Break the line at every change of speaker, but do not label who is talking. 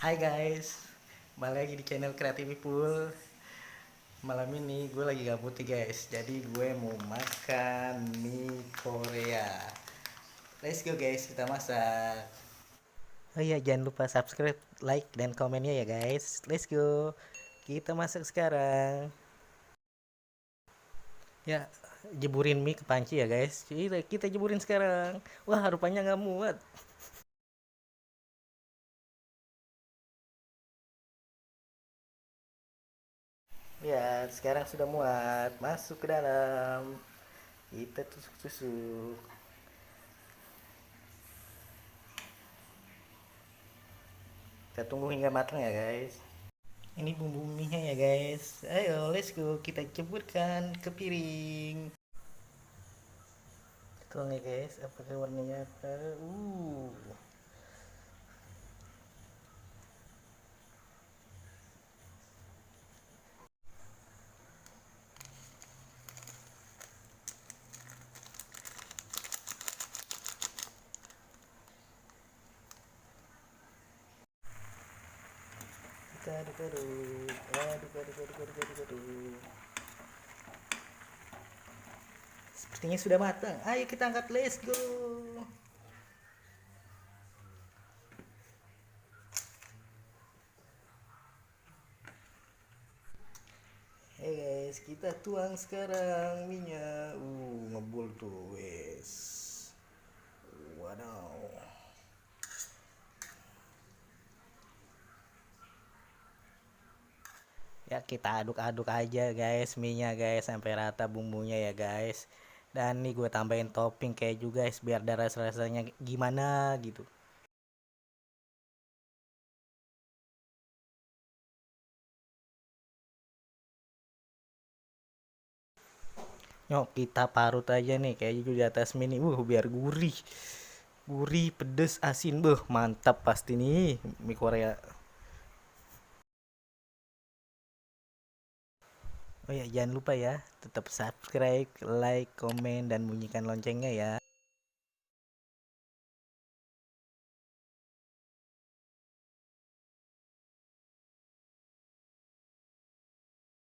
Hai guys, balik lagi di channel Creative People. Malam ini gue lagi gabut nih guys, jadi gue mau makan mie Korea. Let's go guys, kita masak. Oh iya, jangan lupa subscribe, like, dan komennya ya guys. Let's go, kita masak sekarang. Ya, jeburin mie ke panci ya guys. Kita jeburin sekarang. Wah, rupanya nggak muat. Ya, sekarang sudah muat. Masuk ke dalam. Kita tusuk-tusuk. Kita tunggu hingga matang ya guys. Ini bumbu mie ya guys. Ayo let's go, kita ceburkan ke piring. Tuang ya guys, apakah warnanya apa? Kita aduk-aduk. Aduk-aduk. Sepertinya sudah matang. Ayo kita angkat, let's go. Hey guys, kita tuang sekarang minyak. Ngebul tuh, wes. Wadaw. Ya kita aduk-aduk aja guys minyak guys sampai rata bumbunya ya guys. Dan nih gue tambahin topping keju guys biar ada rasa-rasanya gimana gitu. Yuk kita parut aja nih keju di atas mini. Biar gurih. Gurih, pedes, asin. Mantap pasti nih mie Korea. Oh ya jangan lupa ya tetap subscribe, like, komen, dan bunyikan loncengnya ya.